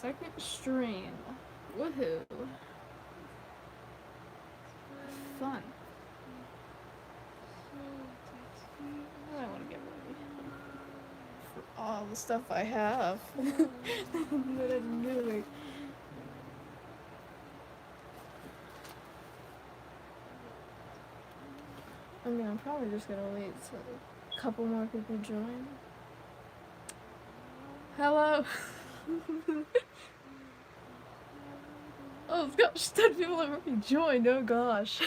second stream. Woohoo. Fun. I want to get ready for all the stuff I have that I'm doing. I mean, I'm probably just gonna wait till a couple more people join. Hello! Oh gosh, 10 people have already joined, oh gosh.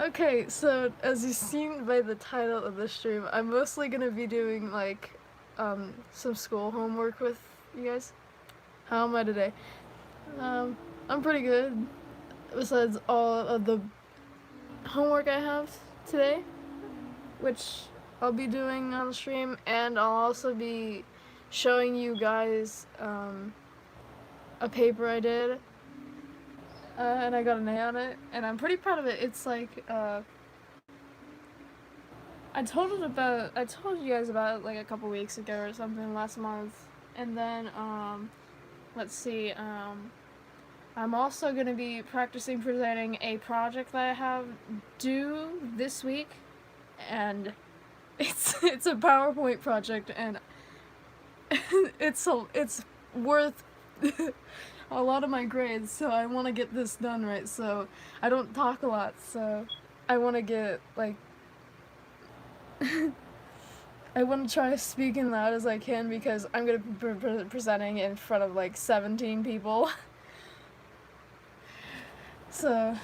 Okay, so as you've seen by the title of the stream, I'm mostly gonna be doing like some school homework with you guys. How am I today? I'm pretty good. Besides all of the homework I have today, which I'll be doing on the stream, and I'll also be showing you guys a paper I did, and I got an A on it, and I'm pretty proud of it. It's like I told you guys about it like a couple weeks ago or something last month, and then let's see, I'm also gonna be practicing presenting a project that I have due this week, and it's a PowerPoint project, and it's worth a lot of my grades, so I want to get this done right. So I don't talk a lot, so I want to get like I want to try speaking loud as I can because I'm gonna be presenting in front of like 17 people. So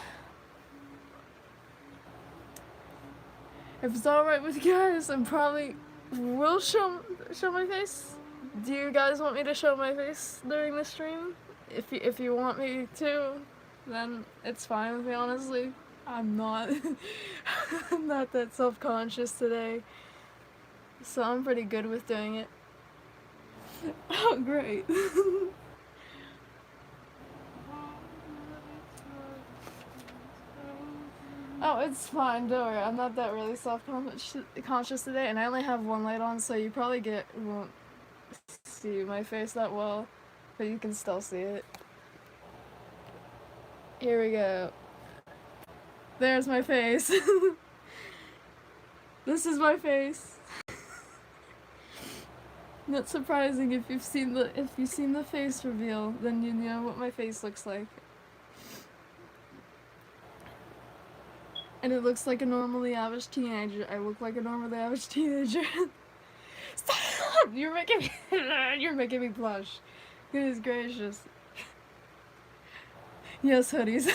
if it's alright with you guys, I'm probably will show my face. Do you guys want me to show my face during the stream? If you want me to, then it's fine with me, honestly. I'm not I'm not that self-conscious today. So I'm pretty good with doing it. Oh great. Oh, it's fine, don't worry. I'm not that really self-conscious today, and I only have one light on, so you probably won't see my face that well, but you can still see it. Here we go. There's my face. This is my face. Not surprising if you've seen the face reveal, then you know what my face looks like. And it looks like a normally average teenager. I look like a normally average teenager. Stop! You're making me blush. Goodness gracious. Yes, hoodies.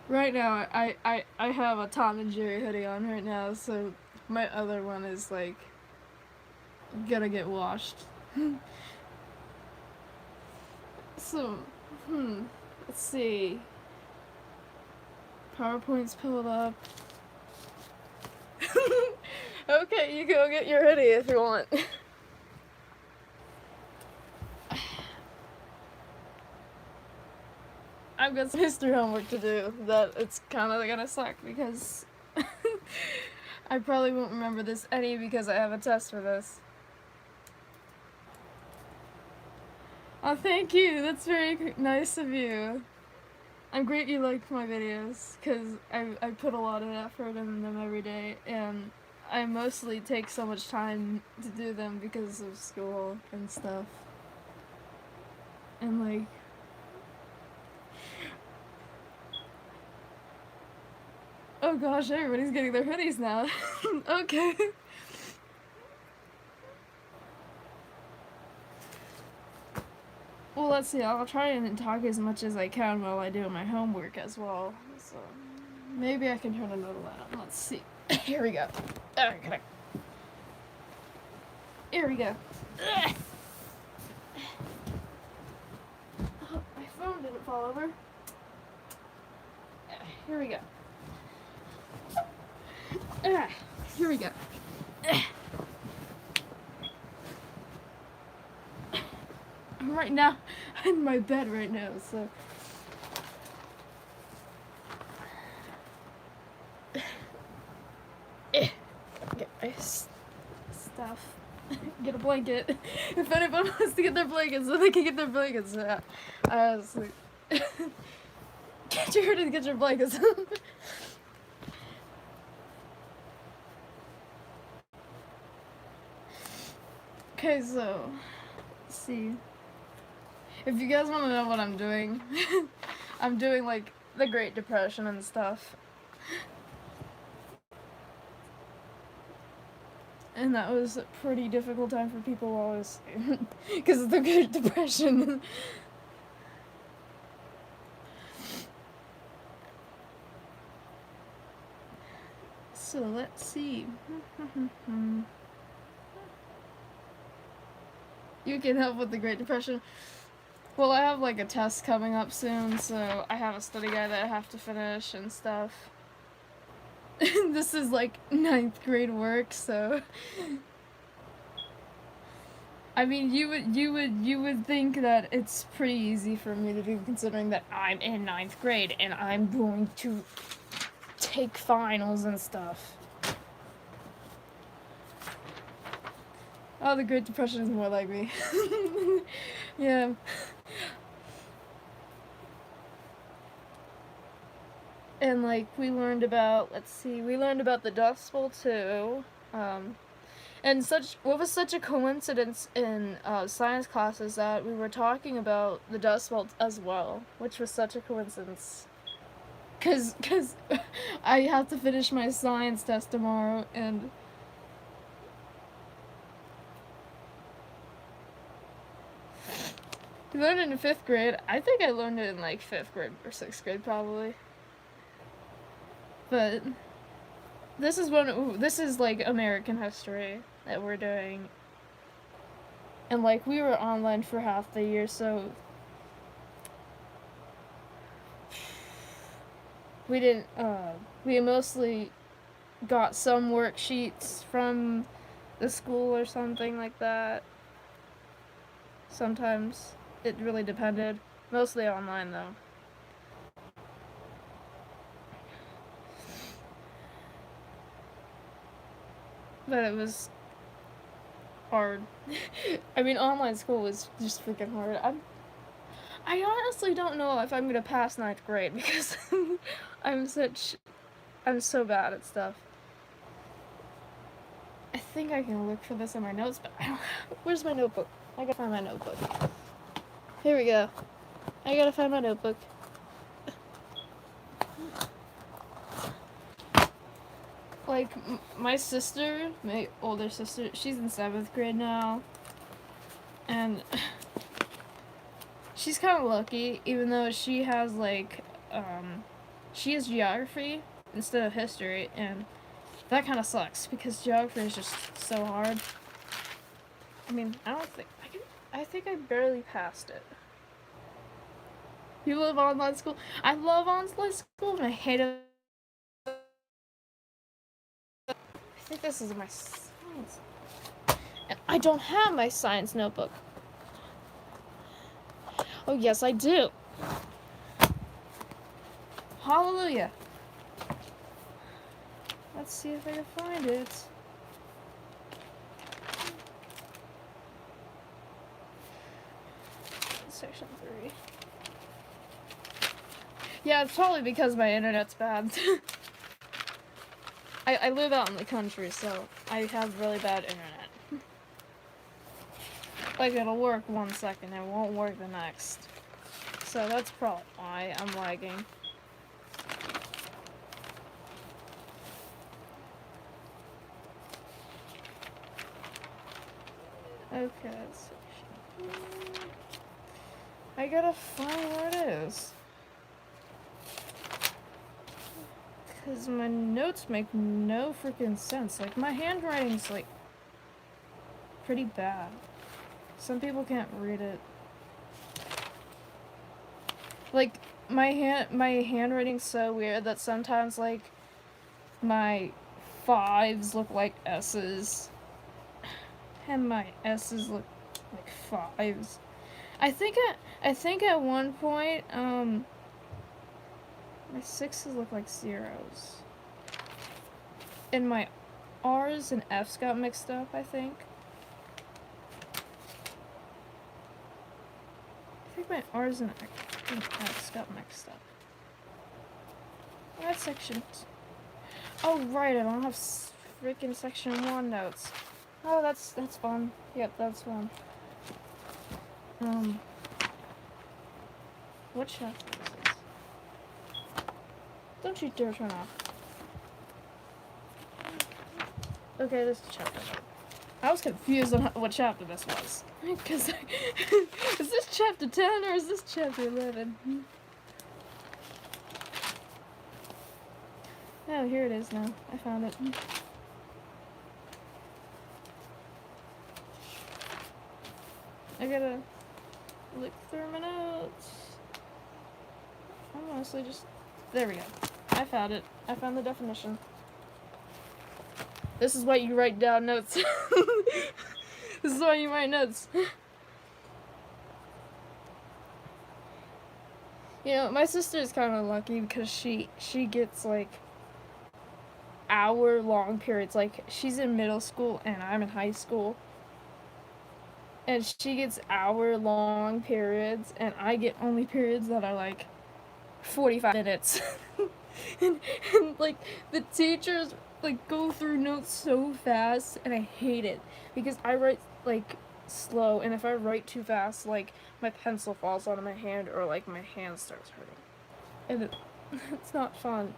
Right now, I have a Tom and Jerry hoodie on right now, so my other one is like gonna get washed. So, let's see. PowerPoint's pulled up. Okay, you go get your hoodie if you want. I've got some history homework to do that it's kind of gonna suck because I probably won't remember this any because I have a test for this. Oh, thank you. That's very nice of you. I'm great you like my videos because I put a lot of effort in them every day, and I mostly take so much time to do them because of school and stuff. And like, oh gosh, everybody's getting their hoodies now. Okay. Well, let's see, I'll try and talk as much as I can while I do my homework as well. So, maybe I can turn another light on. Let's see. Here we go. Okay. Here we go. Oh, my phone didn't fall over. Here we go. Here we go. I'm right now in my bed right now, so. Get my stuff. Get a blanket. If anyone wants to get their blankets, then they can get their blankets. I was like, get you ready to get your blankets. Okay, so let's see. If you guys want to know what I'm doing, I'm doing like the Great Depression and stuff. And that was a pretty difficult time for people always, because of the Great Depression. So let's see. You can help with the Great Depression. Well, I have like a test coming up soon, so I have a study guide that I have to finish and stuff. This is like 9th grade work, so I mean, you would think that it's pretty easy for me to do, considering that I'm in 9th grade and I'm going to take finals and stuff. Oh, the Great Depression is more like me. Yeah. And like we learned about, we learned about the Dust Bowl too. And what was such a coincidence in science classes that we were talking about the Dust Bowl as well, which was such a coincidence. Cause I have to finish my science test tomorrow, and you learned it in 5th grade. I think I learned it in like 5th grade or 6th grade probably. But this is like American history that we're doing. And like we were online for half the year, so we didn't we mostly got some worksheets from the school or something like that. Sometimes it really depended. Mostly online though. But it was hard. I mean, online school was just freaking hard. I honestly don't know if I'm gonna pass 9th grade because I'm so bad at stuff. I think I can look for this in my notes, but I don't. Where's my notebook? I gotta find my notebook. Here we go. I gotta find my notebook. Like, my sister, my older sister, she's in 7th grade now, and she's kind of lucky, even though she has, like, she has geography instead of history, and that kind of sucks, because geography is just so hard. I mean, I think I barely passed it. You love online school? I love online school, and I hate it. I think this is my science. And I don't have my science notebook. Oh, yes, I do. Hallelujah. Let's see if I can find it. Section 3. Yeah, it's probably because my internet's bad. I live out in the country, so I have really bad internet. Like, it'll work 1 second, and it won't work the next. So that's probably why I'm lagging. Okay, section 3. I gotta find where it is. Because my notes make no freaking sense. Like, my handwriting's, like, pretty bad. Some people can't read it. Like, my handwriting's so weird that sometimes, like, my 5s look like S's. And my S's look like 5s. I think at one point, my 6s look like 0s. And my R's and F's got mixed up, I think. I think my R's and F's got mixed up. That's section. Oh right, I don't have freaking section 1 notes. Oh, that's fun. Yep, that's fun. What chapter is this? Don't you dare turn off. Okay, this is chapter 1. I was confused on what chapter this was. Because, is this chapter 10 or is this chapter 11? Oh, here it is now. I found it. I gotta look through my notes. I'm honestly just... There we go. I found it. I found the definition. This is why you write down notes. This is why you write notes. You know, my sister is kind of lucky because she gets like hour-long periods. Like, she's in middle school and I'm in high school. And she gets hour-long periods and I get only periods that are like 45 minutes. and like the teachers like go through notes so fast and I hate it because I write like slow, and if I write too fast, like my pencil falls out of my hand or like my hand starts hurting, and it's not fun.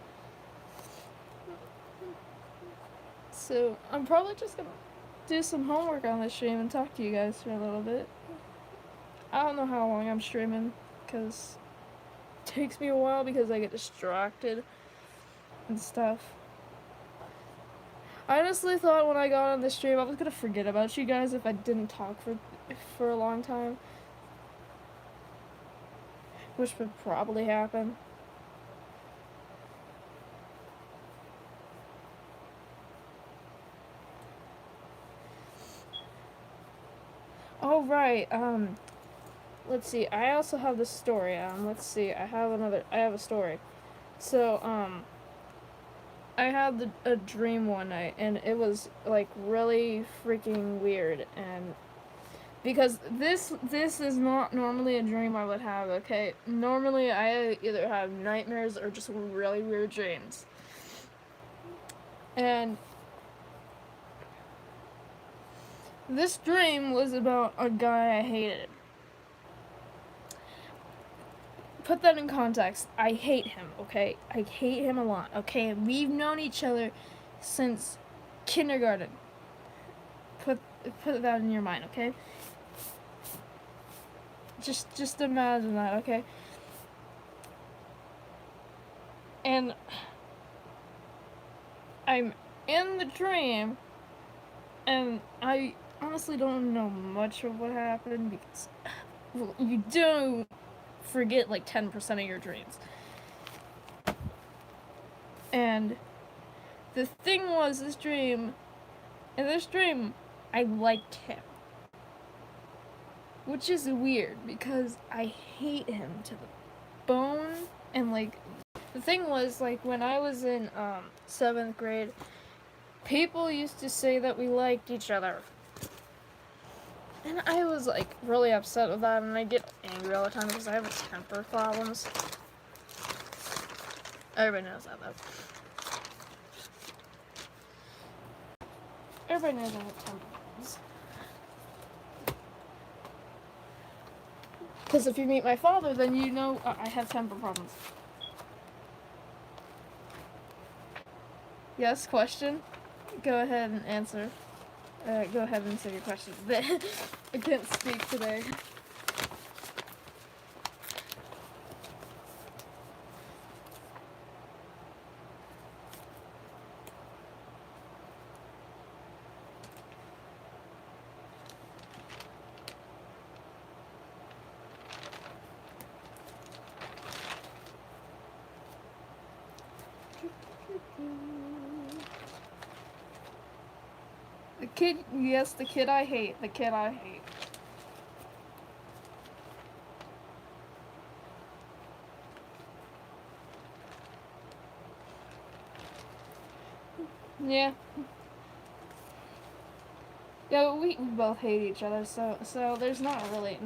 So I'm probably just gonna do some homework on this stream and talk to you guys for a little bit. I don't know how long I'm streaming because it takes me a while because I get distracted and stuff. I honestly thought when I got on the stream I was gonna forget about you guys if I didn't talk for a long time, which would probably happen. Oh right, let's see, I also have this story, let's see, I have a story. So, I had a dream one night, and it was, like, really freaking weird, and because this is not normally a dream I would have, okay? Normally, I either have nightmares or just really weird dreams. And this dream was about a guy I hated. Put that in context. I hate him, okay? I hate him a lot, okay? We've known each other since kindergarten. Put that in your mind, okay? Just imagine that, okay? And I'm in the dream, and I honestly don't know much of what happened because, well, you do forget like 10% of your dreams. And the thing was, in this dream, I liked him. Which is weird, because I hate him to the bone, and like, the thing was, like, when I was in, 7th grade, people used to say that we liked each other. And I was, like, really upset with that, and I get angry all the time because I have temper problems. Everybody knows that, though. Everybody knows I have temper problems. Because if you meet my father, then you know I have temper problems. Yes, question? Go ahead and answer. Go ahead and say your question. I can't speak today. The kid, yes, the kid I hate. The kid I hate. Yeah. Yeah, we both hate each other, so there's not really.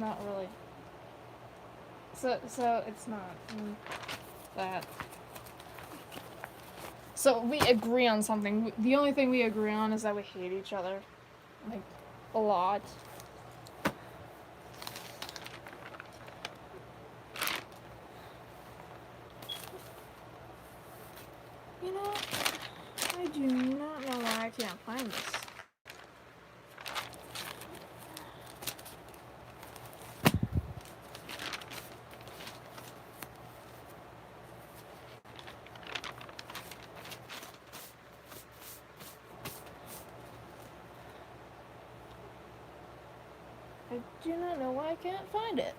So it's not that. So we agree on something. The only thing we agree on is that we hate each other, like, a lot. You know, I do not know why I can't find this. I do not know why I can't find it.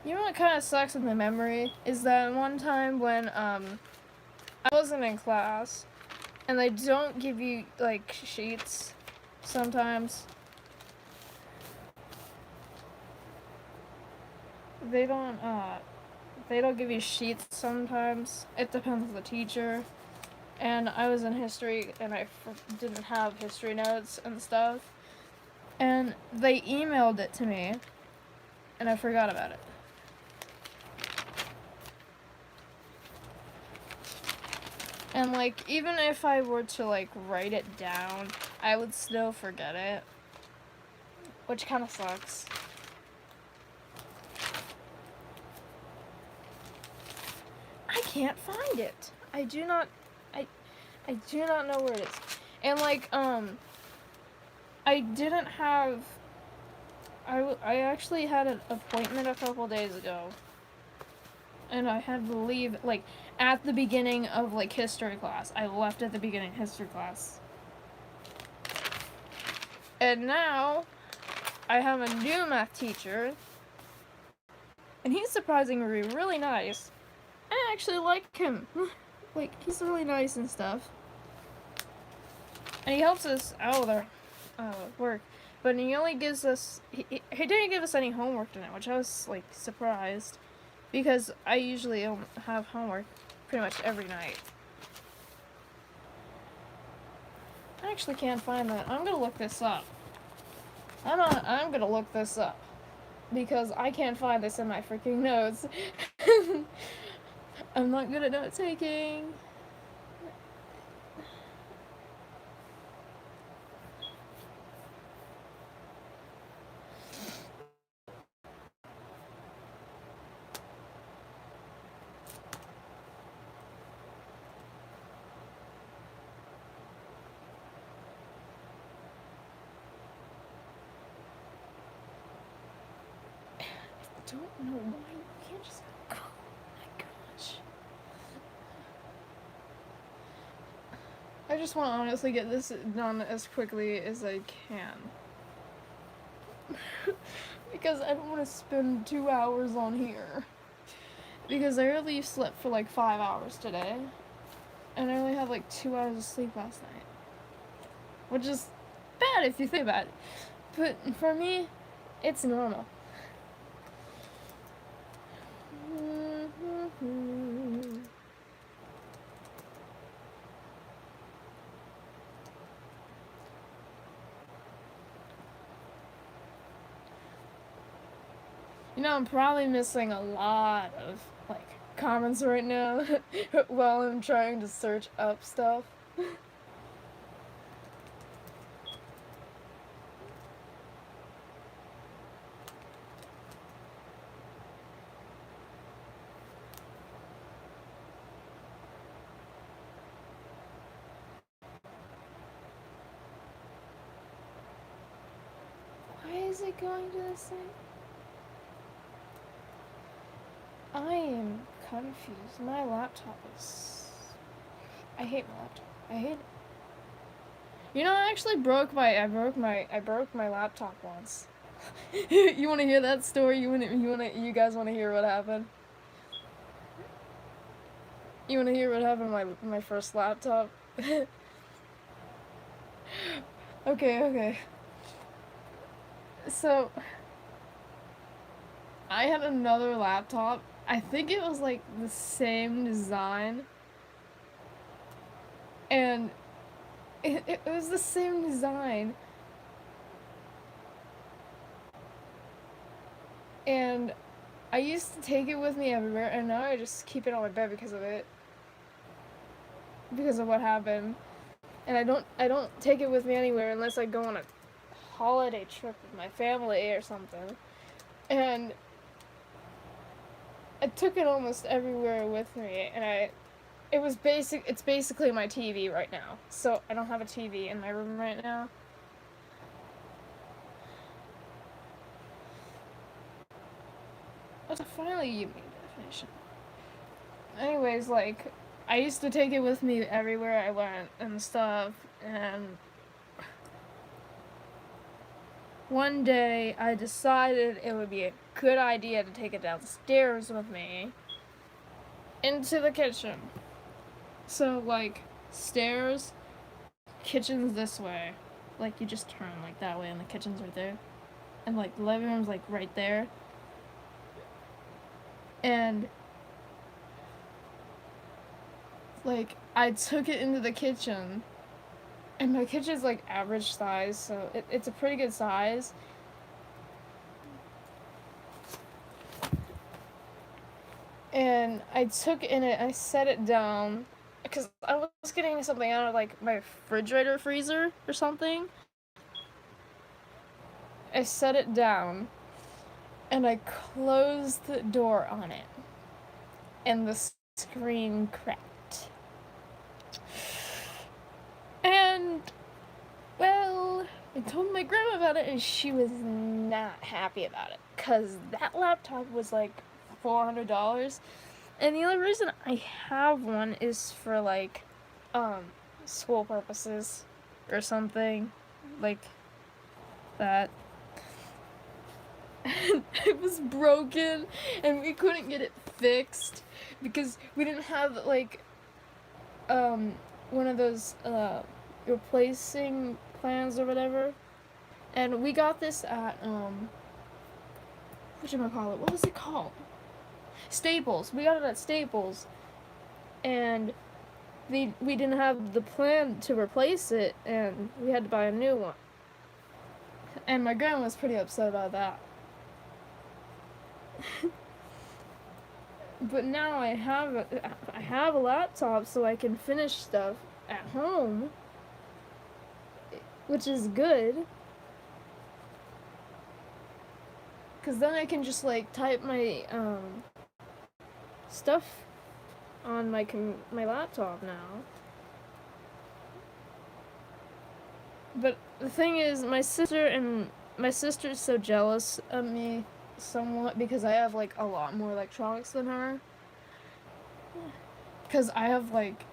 You know what kind of sucks with my memory is that one time when I wasn't in class, and they don't give you like sheets sometimes. They don't give you sheets sometimes. It depends on the teacher. And I was in history and I didn't have history notes and stuff. And they emailed it to me and I forgot about it. And like, even if I were to like write it down, I would still forget it. Which kind of sucks. I can't find it. I do not know where it is. And like, I didn't have, I actually had an appointment a couple days ago. And I had to leave, like, at the beginning of, like, history class. I left at the beginning of history class. And now, I have a new math teacher. And he's surprisingly really nice. I actually like him. Like, he's really nice and stuff. And he helps us out with our work. But he only gives us, he didn't give us any homework tonight, which I was, like, surprised. Because I usually have homework pretty much every night. I actually can't find that. I'm gonna look this up. I'm gonna look this up. Because I can't find this in my freaking notes. I'm not good at note taking. I don't know why you can't just go. Oh my gosh. I just want to honestly get this done as quickly as I can. Because I don't want to spend 2 hours on here. Because I really slept for like 5 hours today. And I only had like 2 hours of sleep last night. Which is bad if you think about it. But for me, it's normal. You know, I'm probably missing a lot of, like, comments right now while I'm trying to search up stuff. Why is it going to the same? I am confused. My laptop is... I hate my laptop. I hate it. You know, I actually broke my laptop once. You want to hear that story? You guys want to hear what happened? You want to hear what happened to my first laptop? Okay. So, I had another laptop I think it was like the same design, and it was the same design, and I used to take it with me everywhere, and now I just keep it on my bed because of it, because of what happened. And I don't take it with me anywhere unless I go on a holiday trip with my family or something. And I took it almost everywhere with me, and it's basically my TV right now. So I don't have a TV in my room right now. But finally you made a definition. Anyways, like, I used to take it with me everywhere I went and stuff, and one day I decided it would be a good idea to take it downstairs with me into the kitchen. So, like, stairs, kitchen's this way. Like, you just turn, like, that way, and the kitchen's right there. And, like, the living room's, like, right there. And, like, I took it into the kitchen, and my kitchen's, like, average size, so it's a pretty good size. And I took in it, I set it down, because I was getting something out of, like, my refrigerator freezer or something. I set it down, and I closed the door on it, and the screen cracked. And, well, I told my grandma about it, and she was not happy about it, because that laptop was like $400. And the only reason I have one is for, like, school purposes or something like that. And it was broken, and we couldn't get it fixed because we didn't have, like, one of those replacing plans or whatever. And we got this at whatchamacallit, what was it called? Staples. We got it at Staples, and we didn't have the plan to replace it, and we had to buy a new one. And my grandma was pretty upset about that. But now I have a laptop, so I can finish stuff at home, which is good. Cause then I can just, like, type my stuff on my laptop now. But the thing is, my sister's so jealous of me somewhat because I have, like, a lot more electronics than her. Because I have, like,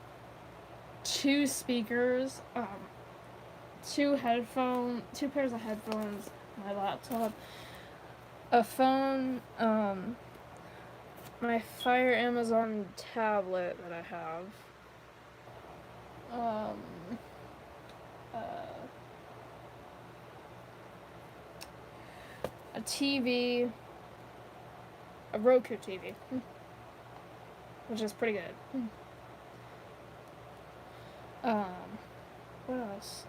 2 speakers, 2 pairs of headphones, my laptop, a phone, my Fire Amazon tablet that I have, a TV, a Roku TV, which is pretty good. What else?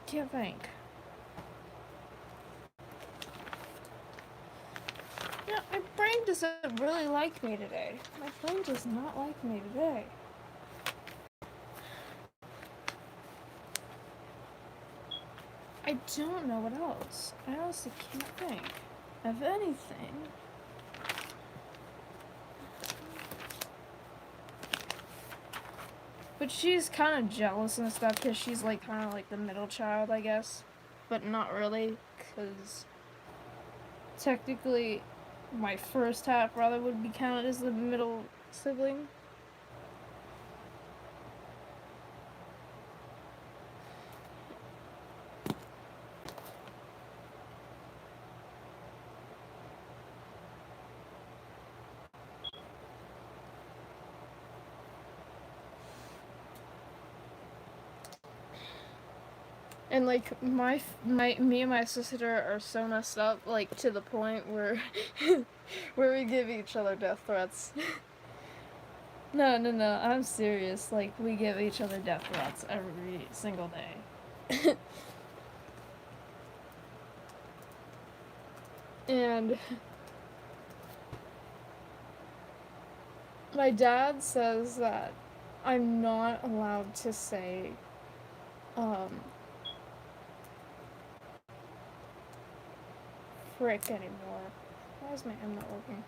Can't think. Yeah, my brain doesn't really like me today. My brain does not like me today. I don't know what else. I honestly can't think of anything. But she's kind of jealous and stuff because she's, like, kind of like the middle child, I guess. But not really, because technically my first half brother would be counted as the middle sibling. And like me and my sister are so messed up, like to the point where where we give each other death threats. No, I'm serious. Like we give each other death threats every single day. And my dad says that I'm not allowed to say frick anymore. Why is my M not working?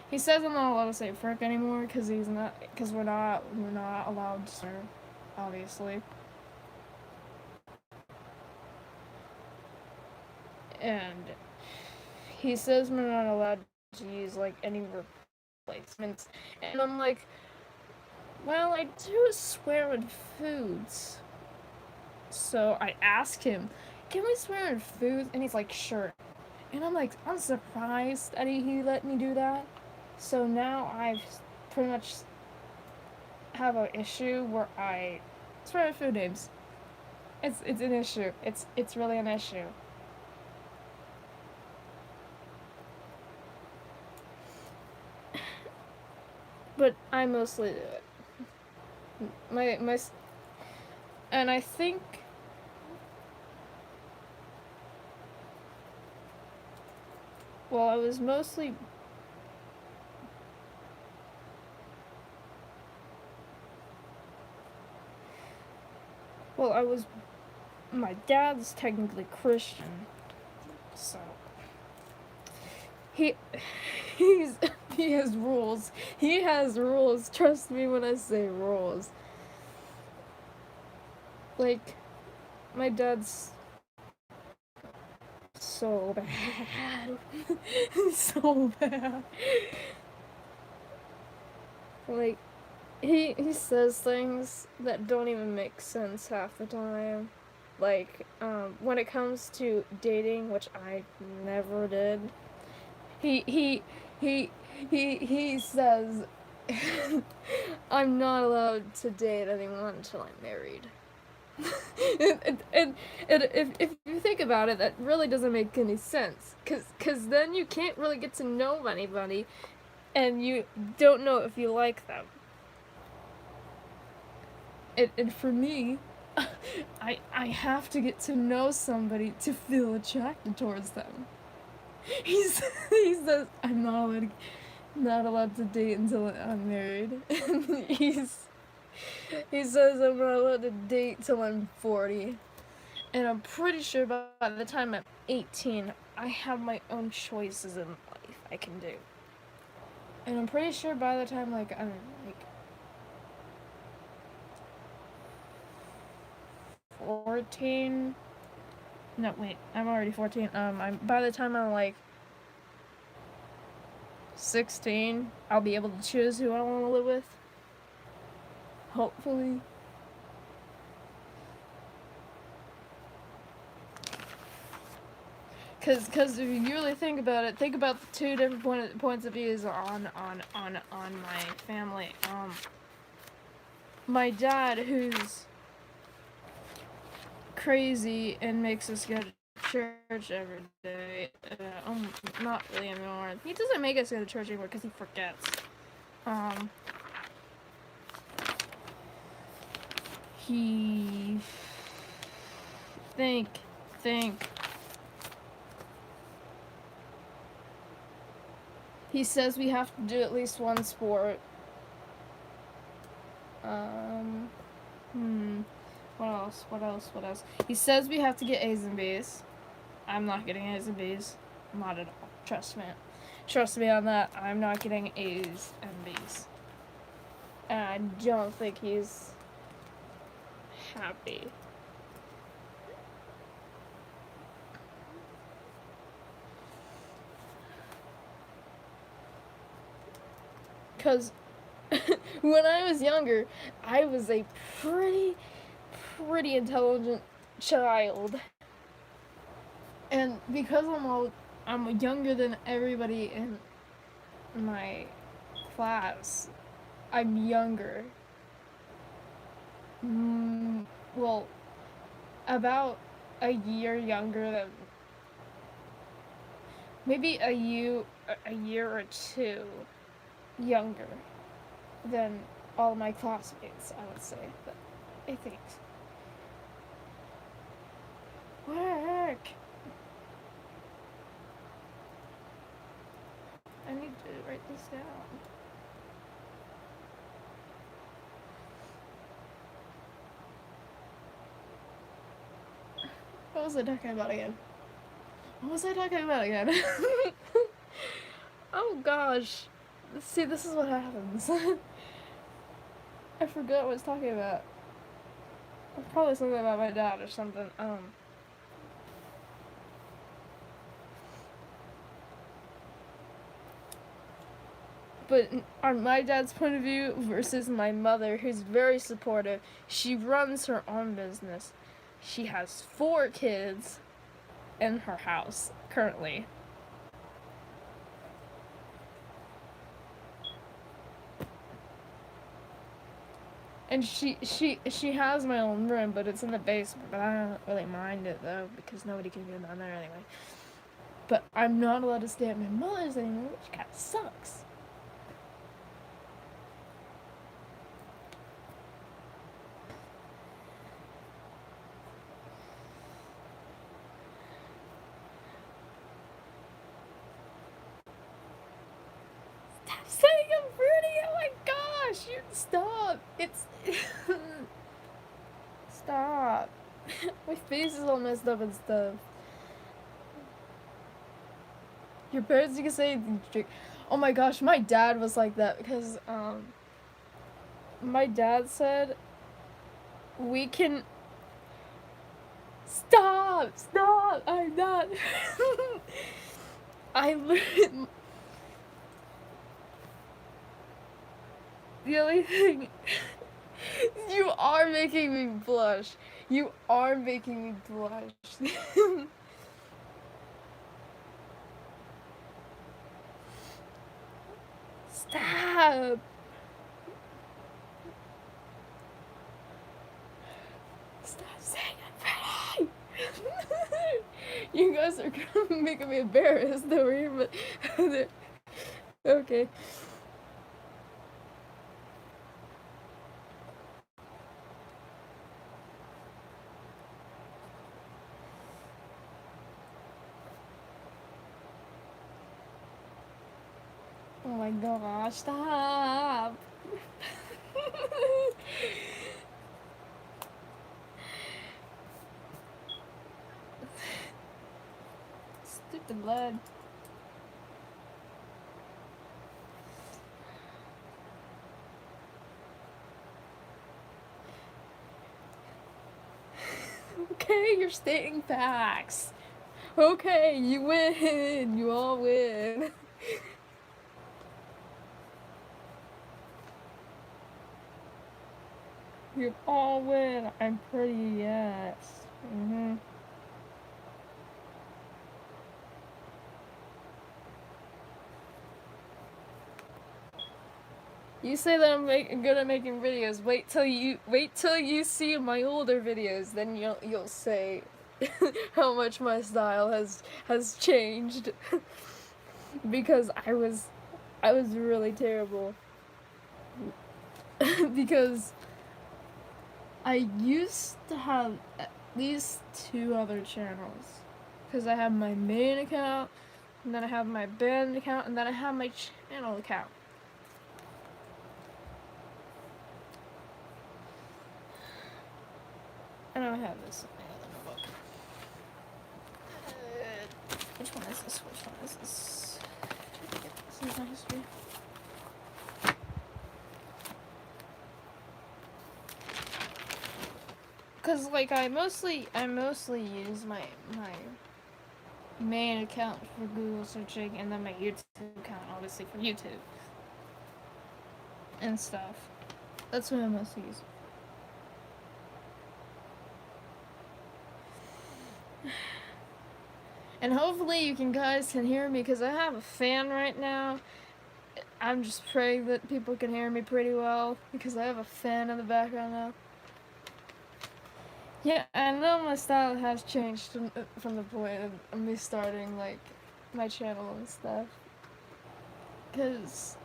He says I'm not allowed to say frick anymore because we're not allowed to swear, obviously. And he says we're not allowed to use like any replacements, and I'm like, well, I do swear in foods. So I asked him, can we swear in foods? And he's like, sure. And I'm like, I'm surprised that he let me do that. So now I've pretty much have an issue where I swear in food names. It's an issue. It's really an issue. But I mostly do it. My and I think well, I was mostly I was my dad's technically Christian. So he he has rules. He has rules. Trust me when I say rules. Like my dad's so bad. So bad. Like he says things that don't even make sense half the time. Like when it comes to dating, which I never did. He he says I'm not allowed to date anyone until I'm married. and if you think about it, that really doesn't make any sense. Cause then you can't really get to know anybody, and you don't know if you like them. And for me, I have to get to know somebody to feel attracted towards them. He says I'm not allowed to date until I'm married. And he says I'm not allowed to date till I'm 40. And I'm pretty sure by the time I'm 18, I have my own choices in life I can do. And I'm pretty sure by the time like I'm like 14. No, wait, I'm already 14. By the time I'm like 16, I'll be able to choose who I want to live with. Hopefully. Cause if you really think about it, think about the two different points of views on my family. My dad, who's crazy and makes us go to church every day. Not really anymore. He doesn't make us go to church anymore because he forgets. He think. He says we have to do at least one sport. What else? He says we have to get A's and B's. I'm not getting A's and B's. Not at all. Trust me on that. I'm not getting A's and B's. And I don't think he's happy. Because when I was younger, I was a pretty intelligent child. And because I'm younger than everybody in my class, I'm younger. Well, about a year younger than, maybe a year or two younger than all my classmates, I would say. But I think. Work! I need to write this down. What was I talking about again? Oh gosh. See, this is what happens. I forgot what I was talking about. Probably something about my dad or something. But on my dad's point of view versus my mother, who's very supportive, she runs her own business. She has 4 kids in her house currently. And she has my own room, but it's in the basement. But I don't really mind it though, because nobody can get down there anyway. But I'm not allowed to stay at my mother's anymore, which kind of sucks. Stop saying I'm pretty! Oh my gosh! You stop! It's stop. My face is all messed up and stuff. Your parents, you can say, oh my gosh, my dad was like that because my dad said we can stop, I'm not. I learned the only thing. You are making me blush. You are making me blush. Stop. Stop saying I'm pretty. You guys are making me embarrassed over here, but okay. Oh my gosh, stop. Stupid blood. Okay, you're stating facts. Okay, you win. You all win. You all win. I'm pretty, yes. You say that I'm good at making videos. Wait till you see my older videos, then you'll say how much my style has changed. Because I was really terrible. Because I used to have at least 2 other channels. Because I have my main account, and then I have my band account, and then I have my channel account. And I have this in my other notebook. Which one is this? This is my history. Cause like I mostly use my main account for Google searching, and then my YouTube account obviously for YouTube and stuff. That's what I mostly use. And hopefully you guys can hear me, because I have a fan right now. I'm just praying that people can hear me pretty well, because I have a fan in the background now. Yeah, I know my style has changed from the point of me starting like my channel and stuff. Cause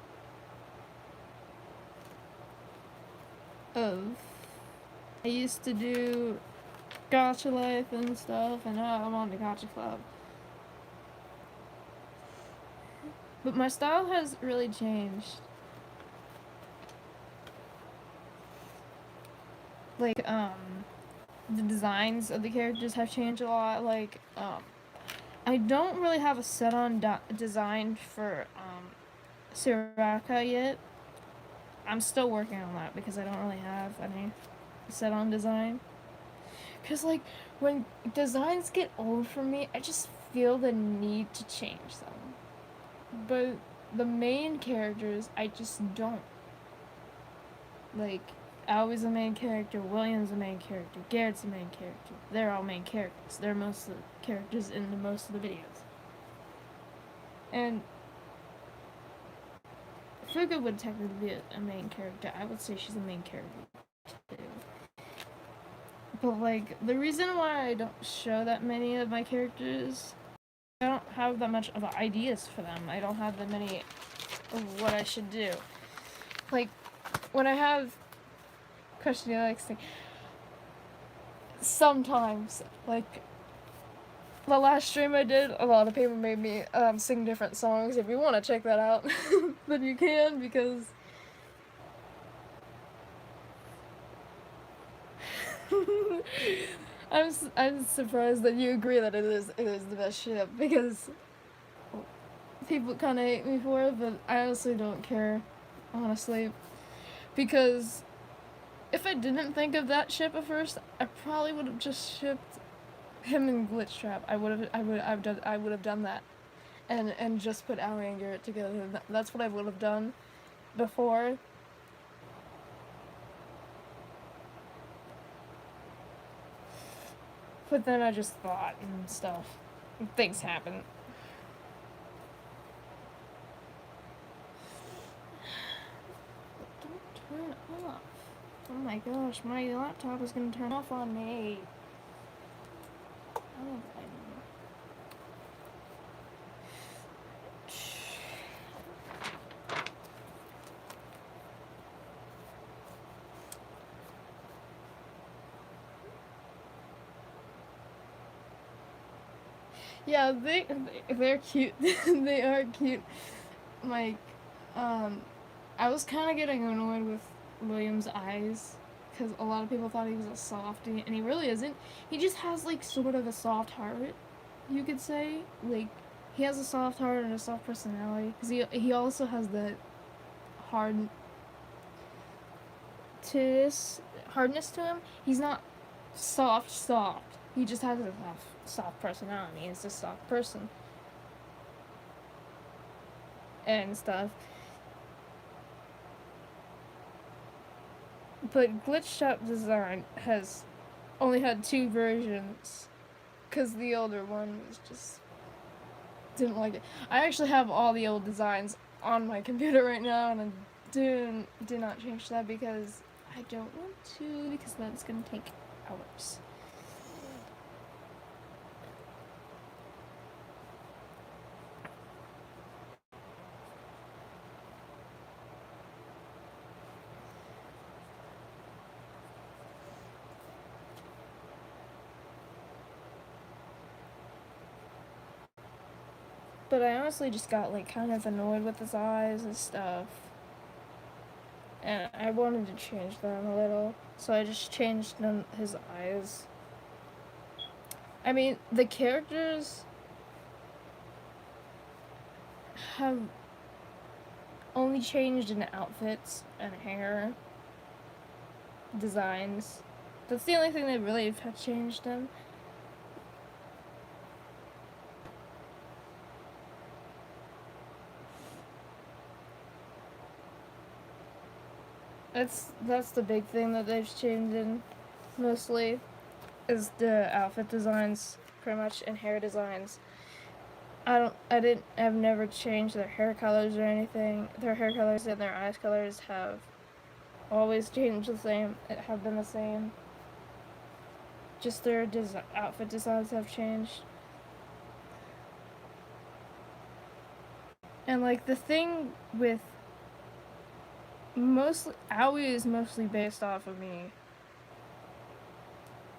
of I used to do Gacha Life and stuff, and now I'm on the Gacha Club. But my style has really changed. Like, the designs of the characters have changed a lot. Like, I don't really have a set on design for, Soraka yet. I'm still working on that because I don't really have any set on design. Because, like, when designs get old for me, I just feel the need to change them. But the main characters, I just don't. Like, Albie's the main character, William's the main character, Garrett's the main character. They're all main characters. They're most of the characters in most of the videos. And Fuga would technically be a main character. I would say she's a main character too. But, like, the reason why I don't show that many of my characters, I don't have that much of ideas for them. I don't have that many of what I should do. Like, when I have question the next thing, sometimes, like, the last stream I did, a lot of people made me sing different songs. If you want to check that out, then you can, because I'm surprised that you agree that it is the best ship, because people kind of hate me for it, but I honestly don't care, honestly, because if I didn't think of that ship at first, I probably would have just shipped him and Glitchtrap. I would have done that, and just put Aoi and Garrett together. That's what I would have done before. But then I just thought and stuff. Things happen. Don't turn off. Oh my gosh, my laptop is gonna turn off on me. Oh, I know. Yeah, they're cute. They are cute. Like, I was kind of getting annoyed with William's eyes, because a lot of people thought he was a softie, and he really isn't. He just has, like, sort of a soft heart, you could say. Like, he has a soft heart and a soft personality, because he also has that hard hardness to him. He's not soft. He just has a soft personality. He's a soft person and stuff. But Glitchtrap Design has only had 2 versions, because the older one was just didn't like it. I actually have all the old designs on my computer right now, and I did not change that because I don't want to, because that's gonna take hours. But I honestly just got, like, kind of annoyed with his eyes and stuff. And I wanted to change them a little. So I just changed his eyes. I mean, the characters have only changed in outfits and hair designs. That's the only thing that really have changed them. That's the big thing that they've changed in, mostly, is the outfit designs, pretty much, and hair designs. I've never changed their hair colors or anything. Their hair colors and their eyes colors have always changed the same. It have been the same. just their outfit designs have changed. And like the thing with mostly Aoi is mostly based off of me.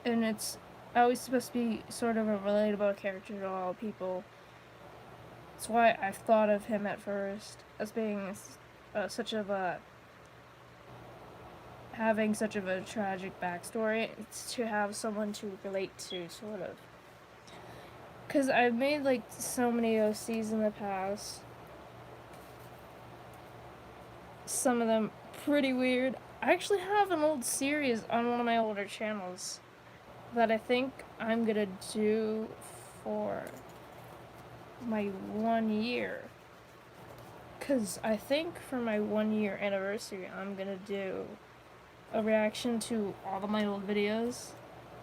And it's Aoi's supposed to be sort of a relatable character to all people. That's why I thought of him at first as being such of a having such of a tragic backstory. It's to have someone to relate to, sort of. Because I've made like so many OCs in the past. Some of them pretty weird. I actually have an old series on one of my older channels that I think I'm gonna do for my 1 year. Because I think for my 1 year anniversary, I'm gonna do a reaction to all of my old videos.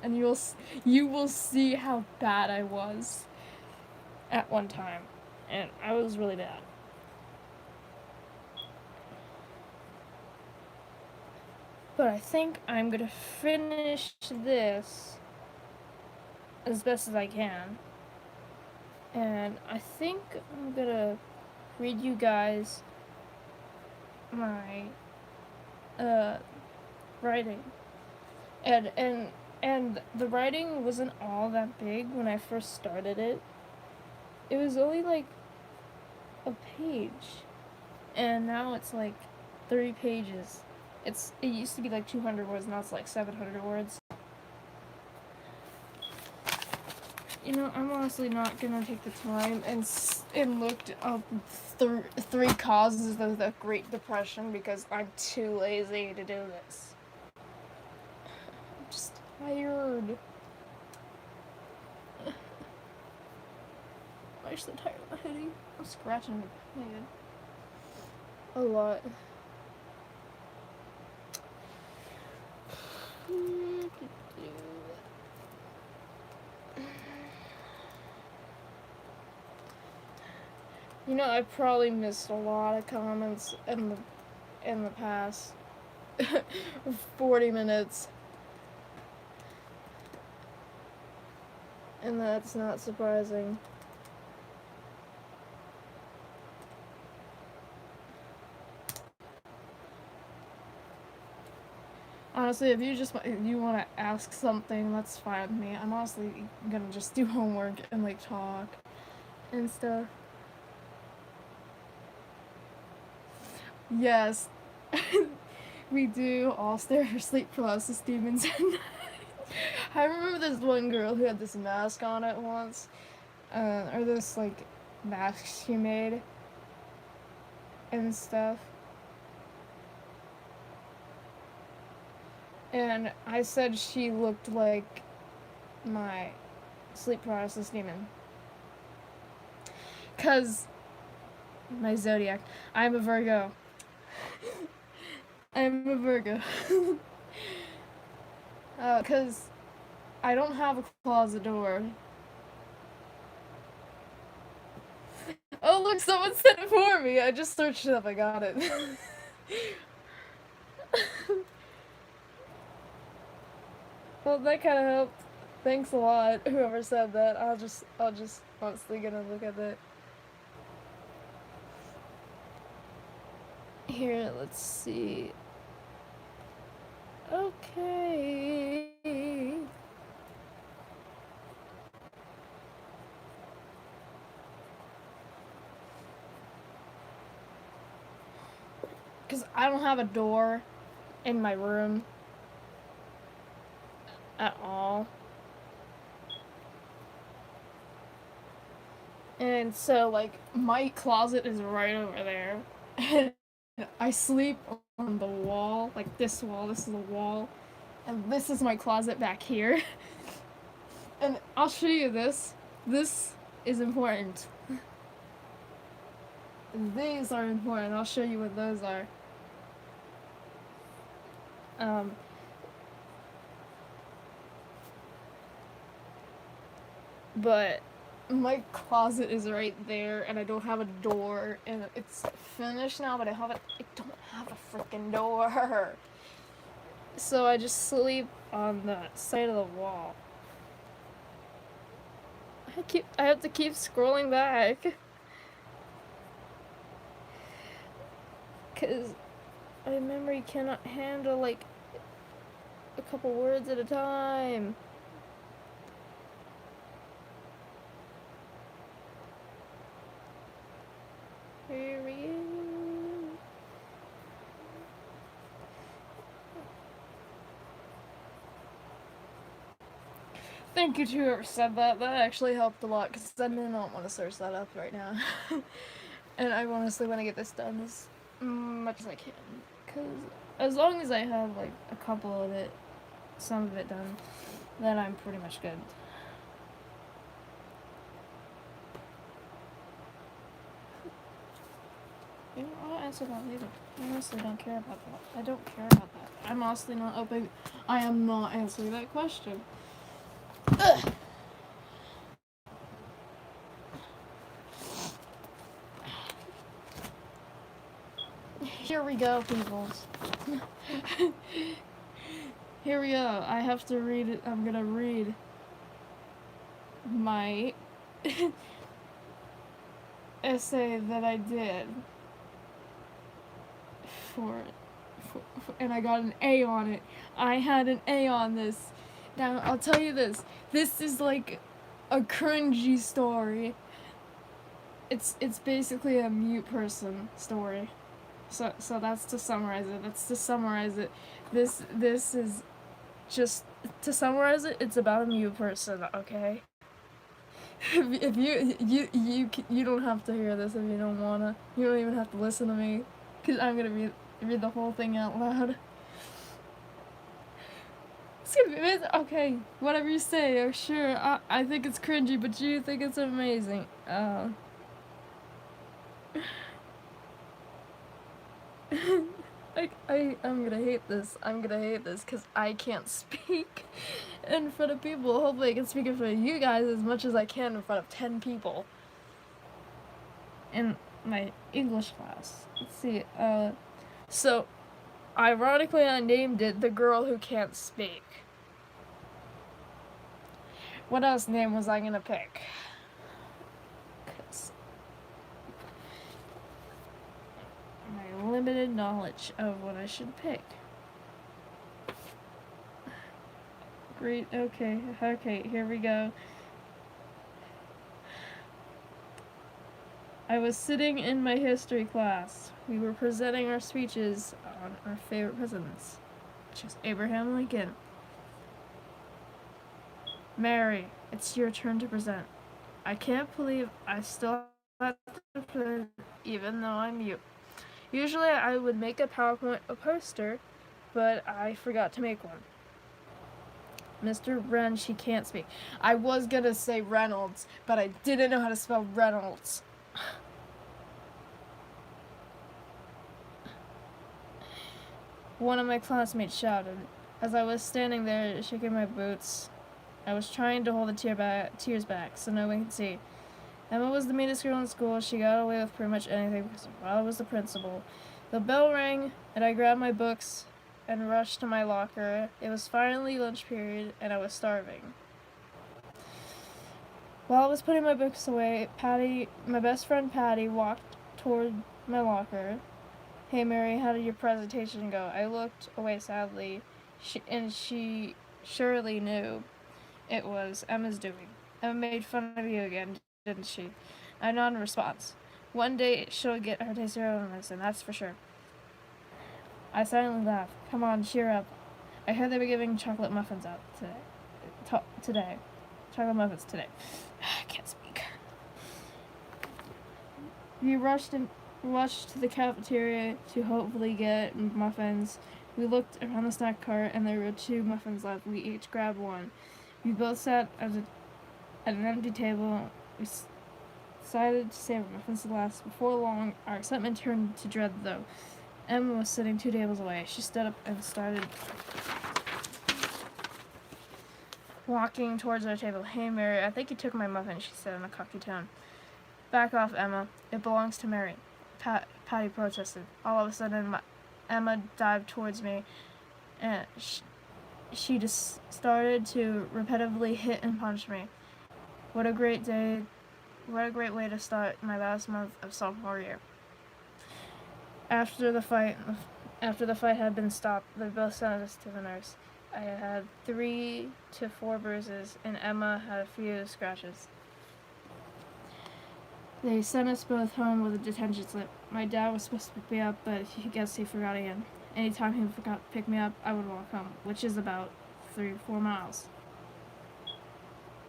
And you will see how bad I was at one time. And I was really bad. But I think I'm gonna finish this as best as I can. And I think I'm gonna read you guys my writing. And the writing wasn't all that big when I first started it. It was only like a page. And now it's like 3 pages. It used to be like 200 words, now it's like 700 words. You know, I'm honestly not gonna take the time and look up three causes of the Great Depression because I'm too lazy to do this. I'm just tired. I'm actually tired of my hoodie. I'm scratching my head a lot. You know, I probably missed a lot of comments in the past 40 minutes. And that's not surprising. Honestly, if you want to ask something, that's fine with me. I'm honestly gonna just do homework and like talk and stuff. Yes, we do all stare for sleep paralysis demons at night. I remember this one girl who had this mask on it once, or this like mask she made and stuff. And I said she looked like my sleep paralysis demon. 'Cause my zodiac, I'm a Virgo. I'm a Virgo. 'Cause I don't have a closet door. Oh look, someone said it for me. I just searched it up, I got it. Well, that kind of helped. Thanks a lot, whoever said that. I'll just honestly gonna look at that. Here, let's see. Okay. Because I don't have a door in my room at all. And so, like, my closet is right over there. And I sleep on the wall, like this wall, this is the wall. And this is my closet back here. And I'll show you this. This is important. These are important. I'll show you what those are. But my closet is right there, and I don't have a door, and it's finished now, but I don't have a freaking door. So I just sleep on the side of the wall. I have to keep scrolling back. Cause my memory cannot handle like a couple words at a time. Here we go. Thank you to whoever said that. That actually helped a lot because I do not want to search that up right now. And I honestly want to get this done as much as I can. Because as long as I have like a couple of it, some of it done, then I'm pretty much good. You know, I'll answer that later. I honestly don't care about that. I don't care about that. I'm honestly not open. I am not answering that question. Ugh. Here we go, peoples. Here we go. I have to read it. I'm gonna read my essay that I did and I got an A on it. I had an A on this. Now, I'll tell you this. This is like a cringy story. It's basically a mute person story. So that's to summarize it. This is just to summarize it. It's about a mute person, okay? If you don't have to hear this if you don't wanna. You don't even have to listen to me, cause I'm gonna read the whole thing out loud. It's gonna be amazing. Okay, whatever you say. Oh sure, I think it's cringy, but you think it's amazing. I'm gonna hate this. I'm gonna hate this because I can't speak in front of people. Hopefully I can speak in front of you guys as much as I can in front of 10 people. In my English class. Let's see, so, ironically I named it The Girl Who Can't Speak. What else name was I gonna pick? My limited knowledge of what I should pick. Great, okay, here we go. I was sitting in my history class. We were presenting our speeches on our favorite presidents, which is Abraham Lincoln. Mary, it's your turn to present. I can't believe I still have to present even though I'm mute. Usually I would make a PowerPoint a poster, but I forgot to make one. Mr. Wren, she can't speak. I was gonna say Reynolds, but I didn't know how to spell Reynolds. One of my classmates shouted. As I was standing there shaking my boots, I was trying to hold the tears back so no one could see. Emma was the meanest girl in school. She got away with pretty much anything because her father was the principal. The bell rang, and I grabbed my books and rushed to my locker. It was finally lunch period, and I was starving. While I was putting my books away, my best friend Patty, walked toward my locker. Hey Mary, how did your presentation go? I looked away sadly, and she surely knew it was Emma's doing. Emma made fun of you again, didn't she? I nodded in response. One day she'll get her taste of her own medicine, that's for sure. I silently laughed. Come on, cheer up. I heard they were giving chocolate muffins out today. Chocolate muffins today. I can't speak. We rushed to the cafeteria to hopefully get muffins. We looked around the snack cart and there were 2 muffins left. We each grabbed one. We both sat at an empty table. We decided to save our muffins to last. Before long, our excitement turned to dread, though. Emma was sitting 2 tables away. She stood up and started walking towards our table. Hey, Mary, I think you took my muffin, she said in a cocky tone. Back off, Emma. It belongs to Mary. Patty protested. All of a sudden, Emma dived towards me, and she just started to repetitively hit and punch me. What a great day. What a great way to start my last month of sophomore year. After the fight had been stopped, they both sent us to the nurse. I had 3 to 4 bruises, and Emma had a few scratches. They sent us both home with a detention slip. My dad was supposed to pick me up, but he guessed he forgot again. Anytime he forgot to pick me up, I would walk home, which is about 3 or 4 miles.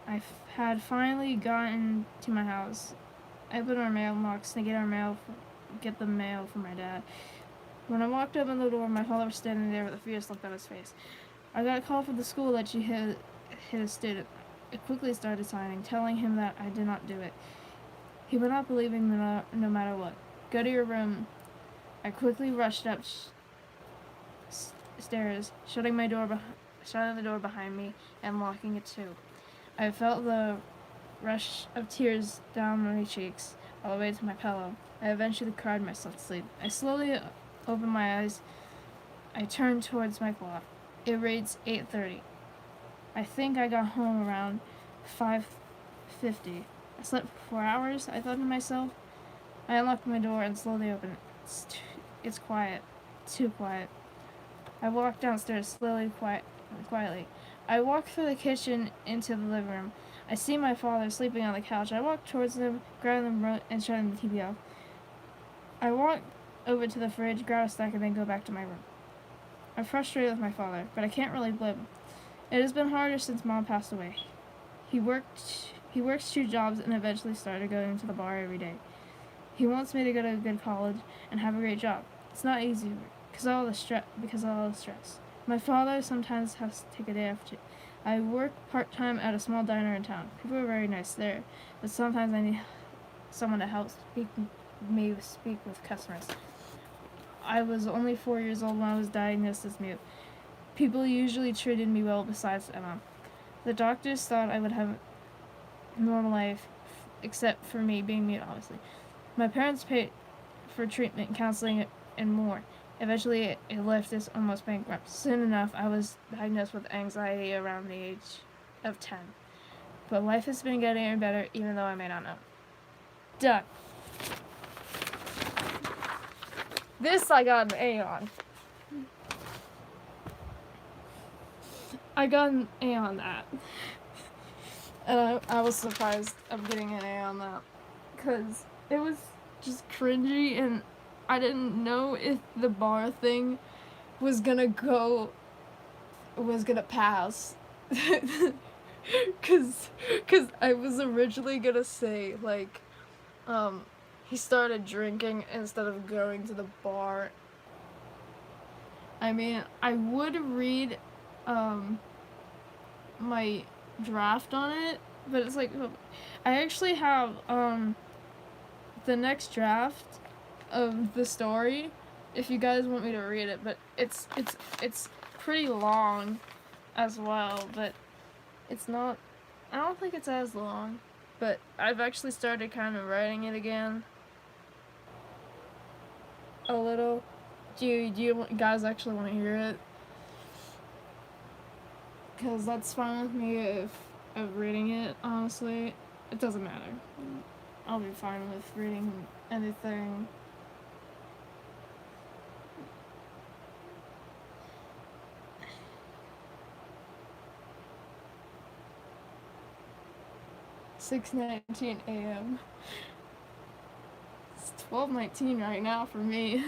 I had finally gotten to my house. I opened our mailbox to get the mail from my dad. When I walked open the door, my father was standing there with a fierce look on his face. I got a call from the school that she hit a student. I quickly started signing, telling him that I did not do it. He would not believe me no matter what. Go to your room. I quickly rushed up stairs, shutting the door behind me and locking it too. I felt the rush of tears down my cheeks all the way to my pillow. I eventually cried myself to sleep. I slowly opened my eyes. I turned towards my clock. It reads 8:30. I think I got home around 5:50. I slept for 4 hours, I thought to myself. I unlocked my door and slowly opened it. It's quiet. Too quiet. I walked downstairs slowly, quietly. I walked through the kitchen into the living room. I see my father sleeping on the couch. I walked towards him, grabbed the remote, and shutting the TV off. I walked over to the fridge, grab a snack, and then go back to my room. I'm frustrated with my father, but I can't really blame him. It has been harder since Mom passed away. He works 2 jobs and eventually started going to the bar every day. He wants me to go to a good college and have a great job. It's not easy because of all the stress. My father sometimes has to take a day off too. I work part-time at a small diner in town. People are very nice there, but sometimes I need someone to help me speak with customers. I was only 4 years old when I was diagnosed as mute. People usually treated me well besides Emma. The doctors thought I would have a normal life, except for me being mute, obviously. My parents paid for treatment, counseling, and more. Eventually, it left us almost bankrupt. Soon enough, I was diagnosed with anxiety around the age of 10. But life has been getting better, even though I may not know. Done. This I got an A on. I got an A on that. And I was surprised of getting an A on that. Because it was just cringy, and I didn't know if the bar thing was gonna pass. Cause I was originally gonna say, like, he started drinking instead of going to the bar. I mean, I would read, my draft on it, but it's like, I actually have, the next draft of the story, if you guys want me to read it, but it's pretty long as well, but it's not, I don't think it's as long, but I've actually started kind of writing it again a little. Do you guys actually want to hear it? Because that's fine with me if of reading it, honestly. It doesn't matter. I'll be fine with reading anything. "6:19 a.m. It's 12:19 right now for me.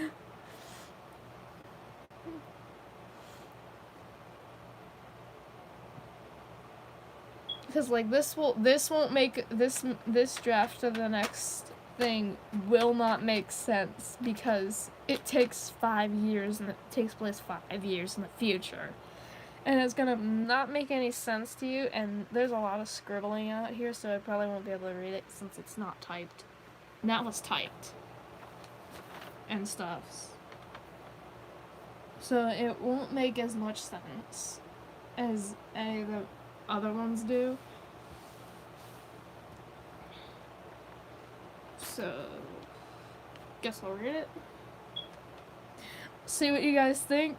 Because like this won't make this draft of the next thing will not make sense because it takes 5 years and it takes place 5 years in the future. And it's gonna not make any sense to you, and there's a lot of scribbling out here, so I probably won't be able to read it since it's not typed. And that was typed. And stuff. So it won't make as much sense as any of the other ones do. So, guess I'll read it. See what you guys think.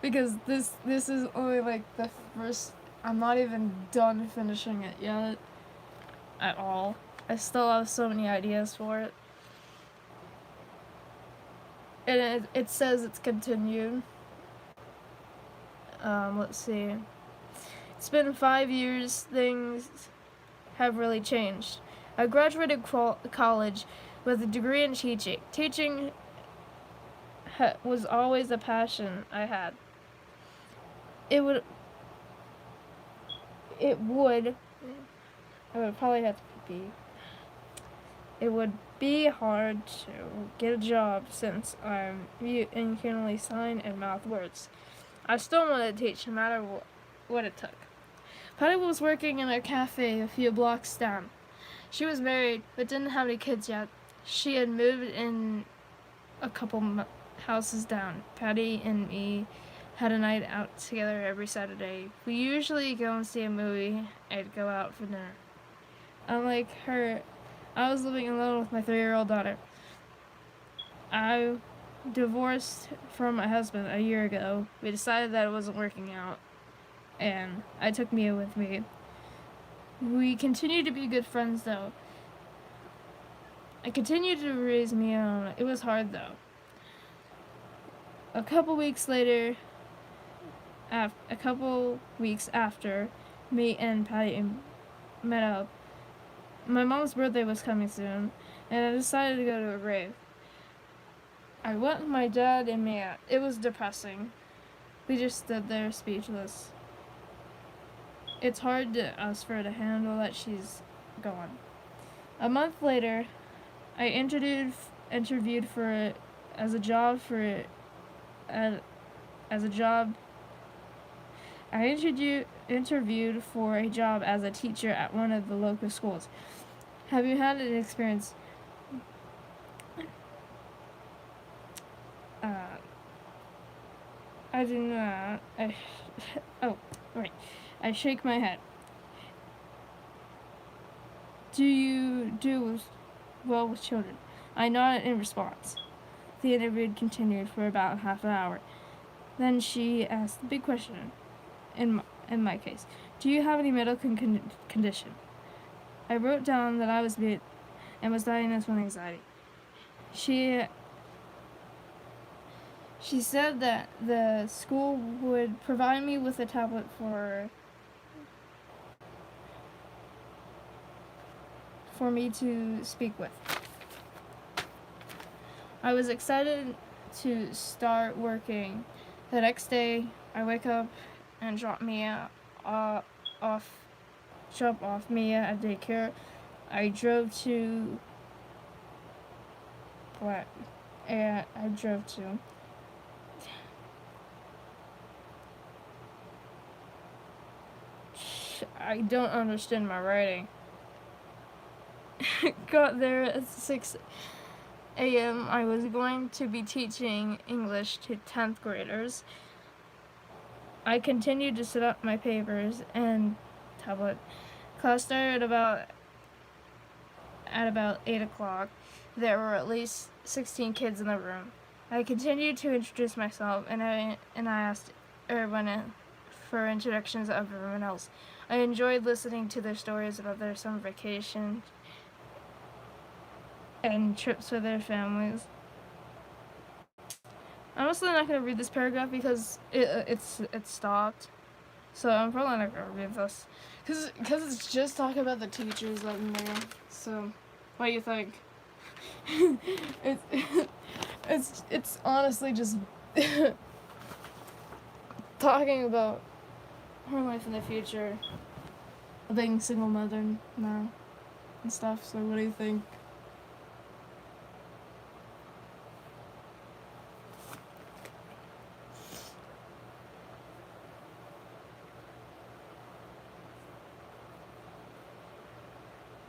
Because this is only like the first I'm not even done finishing it yet at all. I still have so many ideas for it. And it says it's continued. Let's see. It's been 5 years. Things have really changed. I graduated college with a degree in teaching. Teaching was always a passion I had. I would probably have to be. It would be hard to get a job since I'm mute and can only sign and mouth words. I still wanted to teach no matter what it took. Patty was working in a cafe a few blocks down. She was married but didn't have any kids yet. She had moved in a couple houses down. Patty and me had a night out together every Saturday. We usually go and see a movie and go out for dinner. Unlike her, I was living alone with my 3-year-old daughter. I divorced from my husband a year ago. We decided that it wasn't working out, and I took Mia with me. We continued to be good friends, though. I continued to raise Mia. It was hard, though. A couple weeks after me and Patty met up, my mom's birthday was coming soon, and I decided to go to a rave. I went with my dad and Mia. It was depressing. We just stood there speechless. It's hard to us for her to handle that she's gone. A month later, I interviewed as a job. I interviewed for a job as a teacher at one of the local schools. Have you had an experience? I do not. I shake my head. Do you do well with children? I nodded in response. The interview continued for about half an hour. Then she asked the big question, in my case, do you have any medical condition? I wrote down that I was mute and was diagnosed with anxiety. She said that the school would provide me with a tablet for me to speak with. I was excited to start working. The next day, I wake up and drop off Mia at daycare. I drove to I don't understand my writing. Got there at 6 a.m. I was going to be teaching English to 10th graders. I continued to set up my papers and tablet. Class started at about 8 o'clock. There were at least 16 kids in the room. I continued to introduce myself, and I asked everyone for introductions of everyone else. I enjoyed listening to their stories about their summer vacation and trips with their families. I'm honestly not going to read this paragraph because it's stopped. So I'm probably not going to read this. Because it's just talking about the teachers letting there. So, what do you think? It's honestly just talking about her life in the future. Being a single mother now and stuff. So what do you think?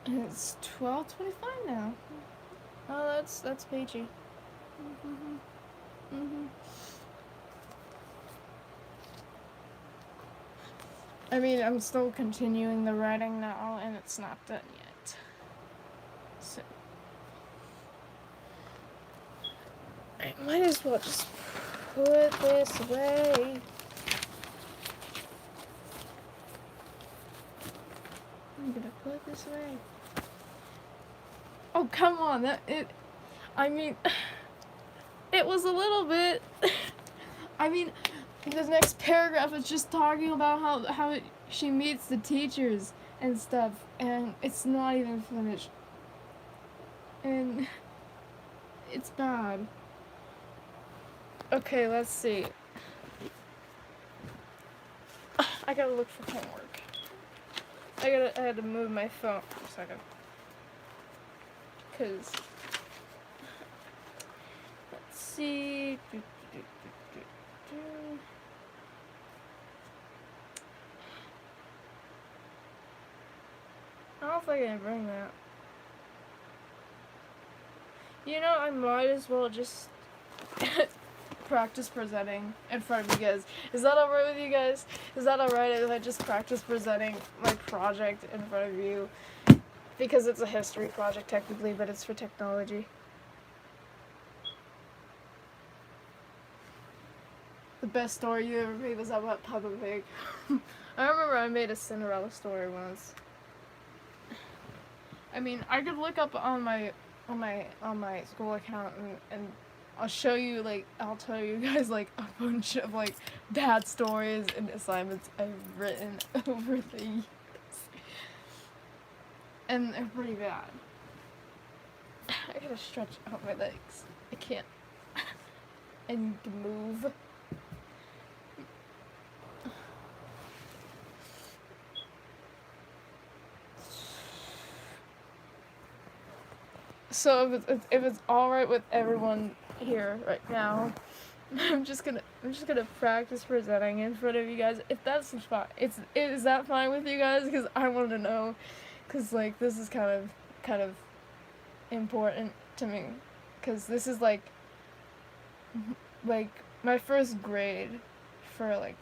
It's 12:25 now. Oh, that's Paigey. I mean, I'm still continuing the writing now, and it's not done yet. So I might as well just put this away. Look this way. Oh, come on. I mean, it was a little bit. I mean, the next paragraph is just talking about how she meets the teachers and stuff, and it's not even finished. And it's bad. Okay, let's see. I gotta look for homework. I had to move my phone for a second. Cause let's see. I don't know if I can bring that. You know, I might as well just practice presenting in front of you guys. Is that alright with you guys? Is that alright if I just practice presenting my project in front of you? Because it's a history project technically, but it's for technology. The best story you ever made was about Peppa Pig. I remember I made a Cinderella story once. I mean, I could look up on my school account and I'll show you, like, I'll tell you guys, like, a bunch of, like, bad stories and assignments I've written over the years. And they're pretty bad. I gotta stretch out my legs. I can't. I need to move. So if it's all right with everyone here right now, I'm just gonna practice presenting in front of you guys. If that's fine, is that fine with you guys? Because I want to know, because like this is kind of important to me, because this is like my first grade for like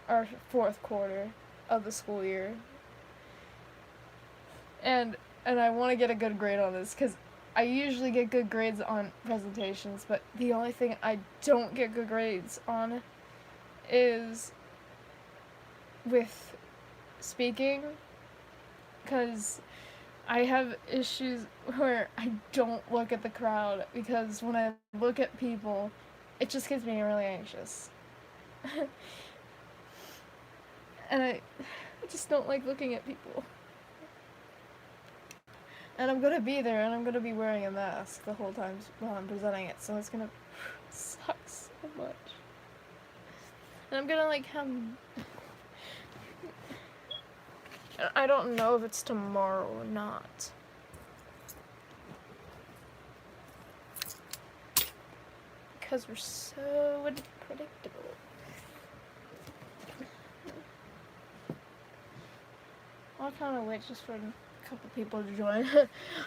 our fourth quarter of the school year, and I want to get a good grade on this, because I usually get good grades on presentations, but the only thing I don't get good grades on is with speaking, because I have issues where I don't look at the crowd, because when I look at people, it just gets me really anxious. And I just don't like looking at people. And I'm gonna be there, and I'm gonna be wearing a mask the whole time while I'm presenting it, so it's gonna suck so much. And I'm gonna like have... I don't know if it's tomorrow or not. Because we're so unpredictable. I'll kind of wait just for couple people to join.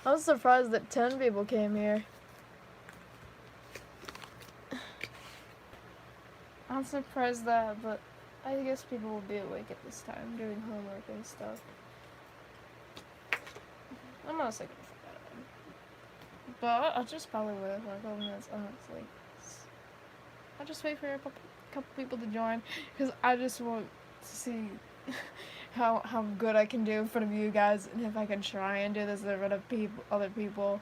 I was surprised that 10 people came here. I'm surprised that, but I guess people will be awake at this time doing homework and stuff. I'm not sick of it. But I'll just probably wait for a couple minutes, honestly. I'll just wait for a couple people to join, because I just want to see how good I can do in front of you guys, and if I can try and do this in front of other people,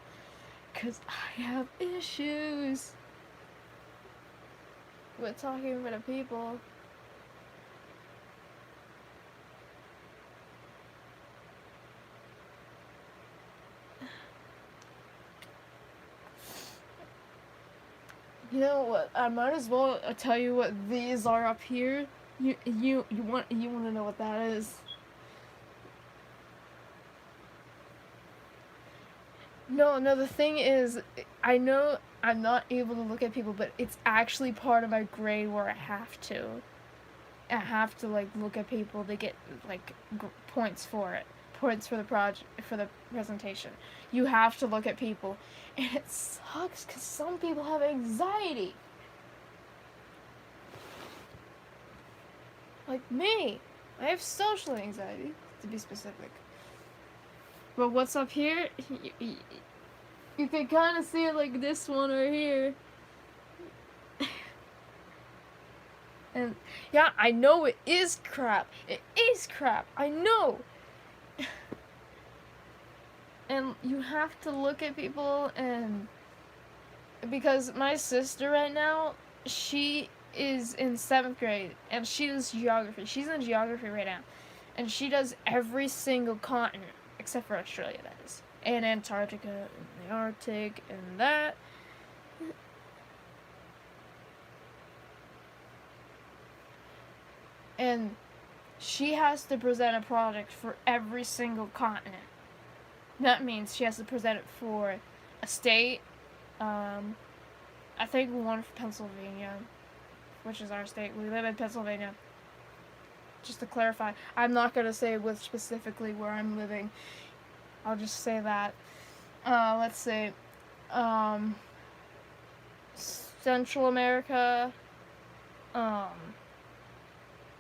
because I have issues with talking in front of people. You know what? I might as well tell you what these are up here. You want to know what that is? No, the thing is, I know I'm not able to look at people, but it's actually part of my grade where I have to. I have to like look at people to get like points for it. Points for the presentation. You have to look at people, and it sucks because some people have anxiety. Like me. I have social anxiety, to be specific. But what's up here, you can kind of see it like this one right here. And yeah, I know it is crap. It is crap. I know. and you have to look at people, and because my sister right now, she is in 7th grade and she does geography. She's in geography right now, and she does every single continent except for Australia, that is, and Antarctica and the Arctic and that. And she has to present a project for every single continent. That means she has to present it for a state. I think one for Pennsylvania, which is our state. We live in Pennsylvania. Just to clarify, I'm not going to say with specifically where I'm living. I'll just say that. Let's say, Central America.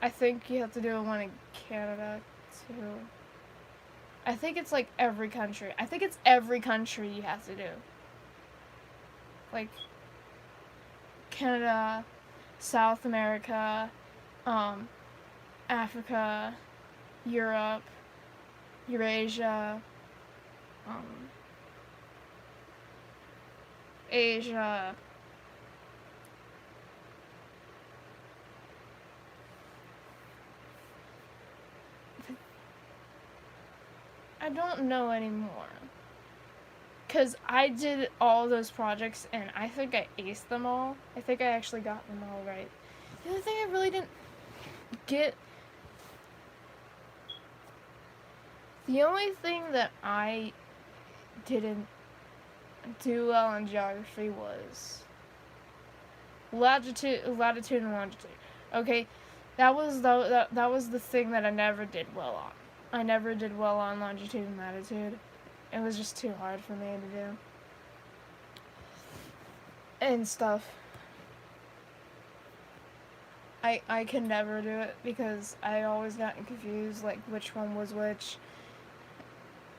I think you have to do one in Canada, too. I think it's like every country. I think it's every country you have to do. Like, Canada, South America, Africa, Europe, Eurasia, Asia, I don't know anymore. Because I did all those projects and I think I aced them all. I think I actually got them all right. The only thing I really didn't get... The only thing that I didn't do well in geography was latitude and longitude. Okay, that was the thing that I never did well on. I never did well on longitude and latitude. It was just too hard for me to do. And stuff. I can never do it because I always got confused, like, which one was which.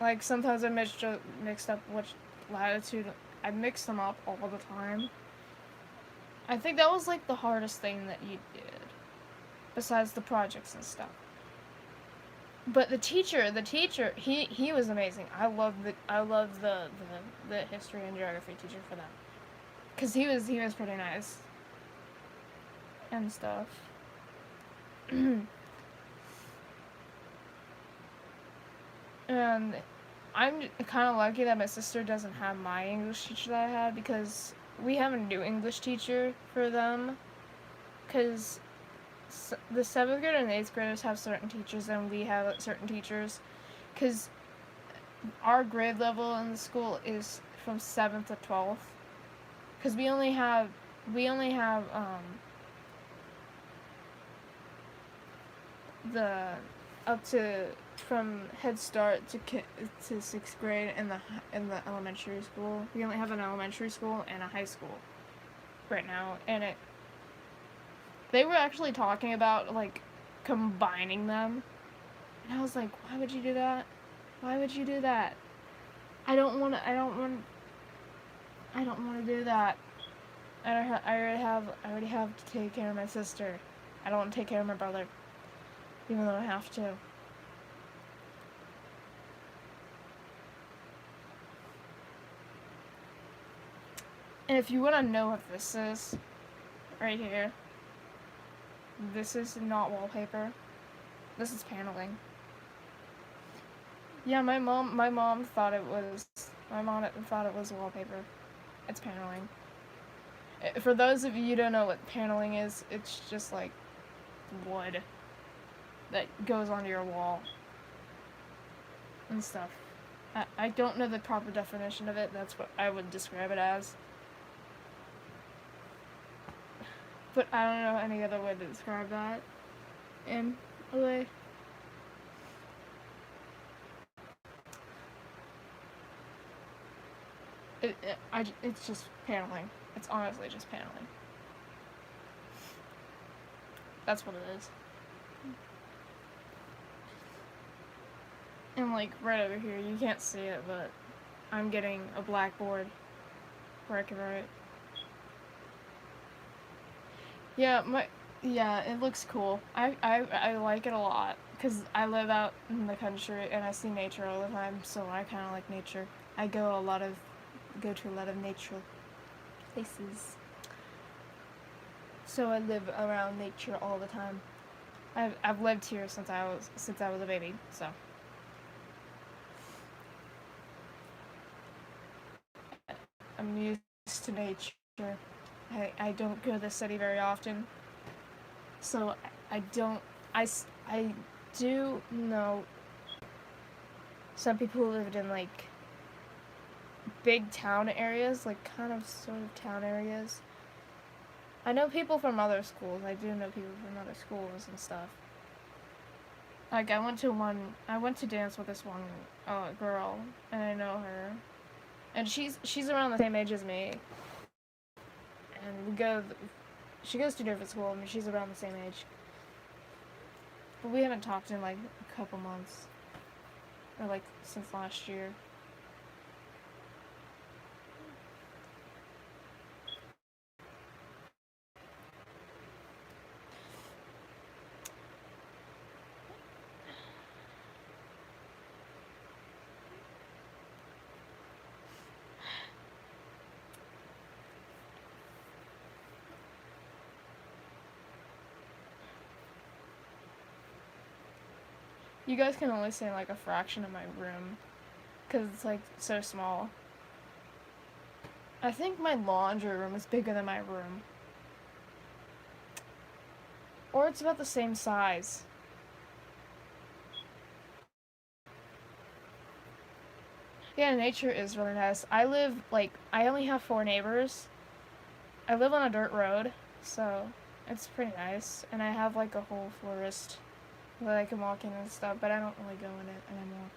Like, sometimes I mixed up which latitude. I mixed them up all the time. I think that was, like, the hardest thing that you did. Besides the projects and stuff. But the teacher, he was amazing. I love the history and geography teacher for that, cause he was pretty nice and stuff. And I'm kind of lucky that my sister doesn't have my English teacher that I had, because we have a new English teacher for them, cause the 7th grade and 8th graders have certain teachers and we have certain teachers, because our grade level in the school is from 7th to 12th, because we only have the up to from Head Start to 6th grade in the elementary school. We only have an elementary school and a high school right now, and they were actually talking about, like, combining them. And I was like, why would you do that? Why would you do that? I don't want to do that. I already have to take care of my sister. I don't want to take care of my brother, even though I have to. And if you want to know what this is, right here, this is not wallpaper. This is paneling. Yeah, my mom thought it was wallpaper. It's paneling. For those of you who don't know what paneling is, it's just like wood that goes onto your wall and stuff. I don't know the proper definition of it. That's what I would describe it as. But I don't know any other way to describe that in a way. It's just paneling. It's honestly just paneling. That's what it is. And, like, right over here, you can't see it, but I'm getting a blackboard where I can write. Yeah, Yeah, it looks cool. I like it a lot because I live out in the country and I see nature all the time, so I kind of like nature. I go to a lot of nature places. So I live around nature all the time. I've lived here since I was a baby, so I'm used to nature. I don't go to the city very often, so I don't I do know some people who lived in like big town areas, like kind of sort of town areas. I know people from other schools. I do know people from other schools and stuff. Like I went to dance with this one girl, and I know her, and she's around the same age as me, and she goes to different school. I mean, she's around the same age, but we haven't talked in like a couple months, or like since last year. You guys can only see like a fraction of my room, cause it's like so small. I think my laundry room is bigger than my room. Or it's about the same size. Yeah, nature is really nice. I only have 4 neighbors. I live on a dirt road, so it's pretty nice. And I have like a whole forest that I can walk in and stuff, but I don't really go in it anymore.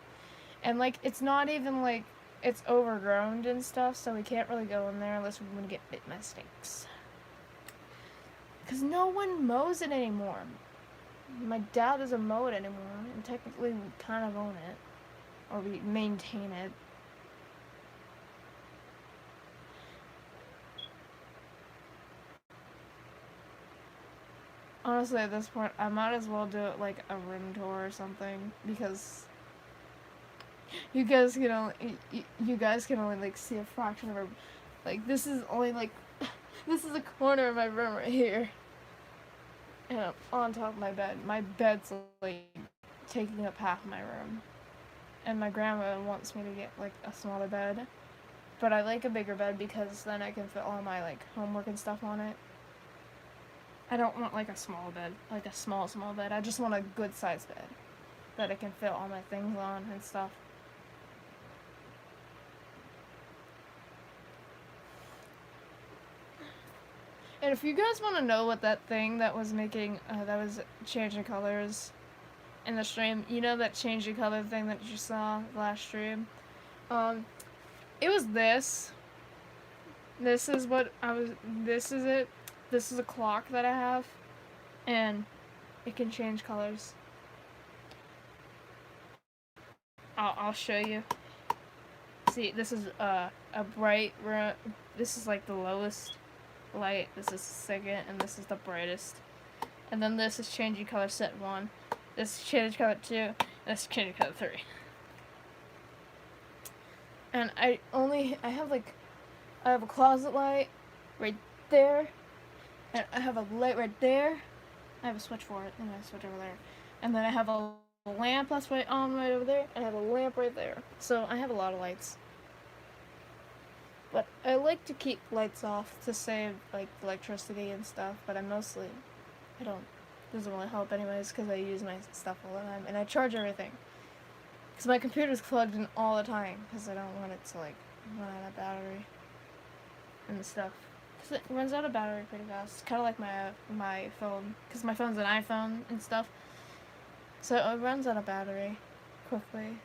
And like, it's not even like, it's overgrown and stuff, so we can't really go in there unless we want to get bit by snakes. Because no one mows it anymore. My dad doesn't mow it anymore, and technically we kind of own it. Or we maintain it. Honestly, at this point, I might as well do it like a room tour or something, because you guys can only like see a fraction of our, like this is only like this is a corner of my room right here, and I'm on top of my bed. My bed's like taking up half my room, and my grandma wants me to get like a smaller bed, but I like a bigger bed because then I can fit all my like homework and stuff on it. I don't want like a small bed, like a small bed. I just want a good sized bed that I can fit all my things on and stuff. And if you guys want to know what that thing that was changing colors in the stream, you know that changing color thing that you saw last stream? It was this. This is what I was, this is it. This is a clock that I have, and it can change colors. I'll show you. See, this is a bright, this is like the lowest light, this is the second, and this is the brightest. And then this is changing color set 1. This is changing color 2, and this is changing color 3. And I have a closet light right there, and I have a light right there. I have a switch for it, and I have a switch over there. And then I have a lamp that's right over there, and I have a lamp right there. So I have a lot of lights. But I like to keep lights off to save like electricity and stuff, but it doesn't really help anyways because I use my stuff all the time, and I charge everything. Because my computer's plugged in all the time, because I don't want it to like run out of battery and stuff. Because it runs out of battery pretty fast. Kind of like my phone, because my phone's an iPhone and stuff. So it runs out of battery quickly.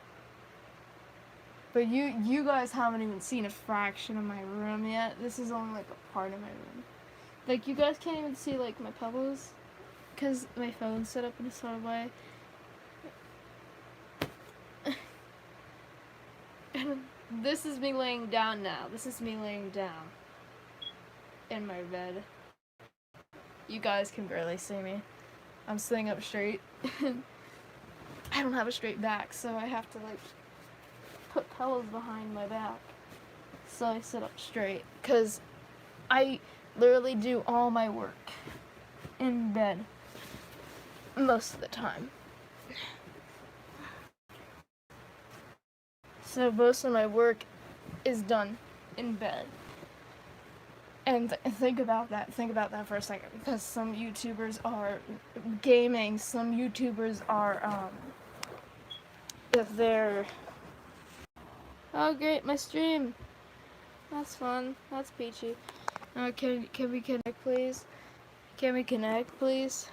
But you guys haven't even seen a fraction of my room yet. This is only like a part of my room. Like you guys can't even see like my pillows, because my phone's set up in a sort of way. And this is me laying down now. This is me laying down in my bed. you guys can barely see me. I'm sitting up straight. I don't have a straight back, so I have to like put pillows behind my back so I sit up straight, because I literally do all my work in bed most of the time. So most of my work is done in bed. And think about that for a second, because some YouTubers are gaming, some YouTubers are, if they're, oh great, my stream, that's fun, that's peachy. Can we connect, please? Can we connect, please?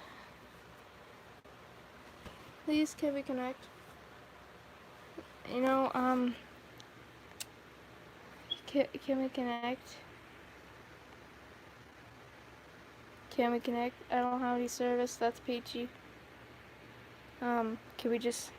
Please, can we connect? You know, can we connect? Can we connect? I don't have any service, that's peachy. Can we just